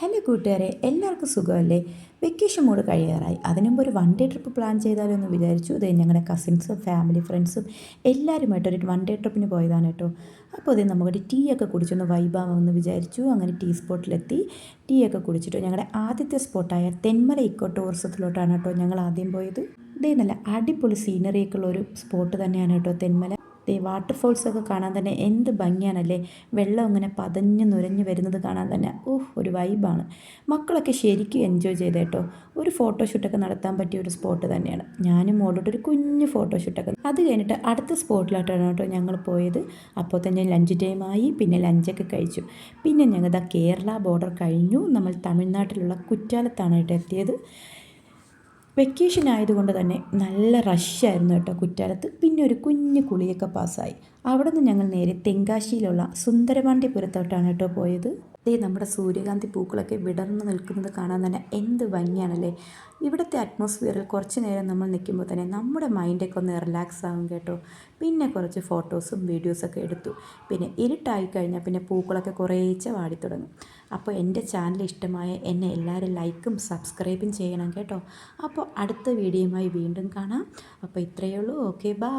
എൻ്റെ കൂട്ടുകാരെ എല്ലാവർക്കും സുഖമല്ലേ? വെക്കേഷൻ മൂഡ് കഴിയാറായി. അതിനുമുമ്പ് ഒരു വൺ ഡേ ട്രിപ്പ് പ്ലാൻ ചെയ്താലോ എന്ന് വിചാരിച്ചു. ഇത് ഞങ്ങളുടെ കസിൻസും ഫാമിലി ഫ്രണ്ട്സും എല്ലാവരുമായിട്ട് ഒരു വൺ ഡേ ട്രിപ്പിന് പോയതാണ് കേട്ടോ. അപ്പോൾ അതേ നമുക്കൊരു ടീ ഒക്കെ കുടിച്ചൊന്ന് വൈബാമെന്ന് വിചാരിച്ചു. അങ്ങനെ ടീ സ്പോട്ടിലെത്തി ടീ ഒക്കെ കുടിച്ചിട്ട് ഞങ്ങളുടെ ആദ്യത്തെ സ്പോട്ടായ തെന്മല ഇക്കോ ടൂറിസത്തിലോട്ടാണ് കേട്ടോ ഞങ്ങൾ ആദ്യം പോയത്. ഇതേ നല്ല അടിപൊളി സീനറിയൊക്കെ ഉള്ള ഒരു സ്പോട്ട് തന്നെയാണ് കേട്ടോ തെന്മല. വാട്ടർഫോൾസൊക്കെ കാണാൻ തന്നെ എന്ത് ഭംഗിയാണല്ലേ. വെള്ളം ഇങ്ങനെ പതഞ്ഞ് നുരഞ്ഞ് വരുന്നത് കാണാൻ തന്നെ ഒരു വൈബാണ്. മക്കളൊക്കെ ശരിക്കും എൻജോയ് ചെയ്ത് കേട്ടോ. ഒരു ഫോട്ടോഷൂട്ടൊക്കെ നടത്താൻ പറ്റിയ ഒരു സ്പോട്ട് തന്നെയാണ്. ഞാനും മോളോട്ട് ഒരു കുഞ്ഞ് ഫോട്ടോഷൂട്ടൊക്കെ അത് കഴിഞ്ഞിട്ട് അടുത്ത സ്പോട്ടിലോട്ടാണ് കേട്ടോ ഞങ്ങൾ പോയത്. അപ്പോൾ തന്നെ ലഞ്ച് ടൈമായി. പിന്നെ ലഞ്ചൊക്കെ കഴിച്ചു. പിന്നെ ഞങ്ങൾ കേരള ബോർഡർ കഴിഞ്ഞു. നമ്മൾ തമിഴ്നാട്ടിലുള്ള കുറ്റാലത്താണ് കേട്ടോ എത്തിയത്. വെക്കേഷൻ ആയതുകൊണ്ട് തന്നെ നല്ല റഷായിരുന്നു കേട്ടോ കുറ്റാലത്ത്. പിന്നെ ഒരു കുഞ്ഞു കുളിയൊക്കെ പാസ്സായി. അവിടെ നിന്ന് ഞങ്ങൾ നേരെ തെങ്കാശിയിലുള്ള സുന്ദരപാണ്ഡ്യപുരത്തോട്ടാണ് കേട്ടോ പോയത്. നമ്മുടെ സൂര്യകാന്തി പൂക്കളൊക്കെ വിടർന്ന് നിൽക്കുന്നത് കാണാൻ തന്നെ എന്ത് ഭംഗിയാണല്ലേ. ഇവിടുത്തെ അറ്റ്മോസ്ഫിയറിൽ കുറച്ച് നേരം നമ്മൾ നിൽക്കുമ്പോൾ തന്നെ നമ്മുടെ മൈൻഡൊക്കെ ഒന്ന് റിലാക്സ് ആകും കേട്ടോ. പിന്നെ കുറച്ച് ഫോട്ടോസും വീഡിയോസൊക്കെ എടുത്തു. പിന്നെ ഇരുട്ടായി കഴിഞ്ഞാൽ പിന്നെ പൂക്കളൊക്കെ കുറേശ്ശെ വാടിത്തുടങ്ങും. അപ്പോൾ എൻ്റെ ചാനൽ ഇഷ്ടമായ എന്നെ എല്ലാവരും ലൈക്കും സബ്സ്ക്രൈബും ചെയ്യണം കേട്ടോ. അപ്പോൾ അടുത്ത വീഡിയോയുമായി വീണ്ടും കാണാം. അപ്പോൾ ഇത്രയേ ഉള്ളൂ. Okay, by.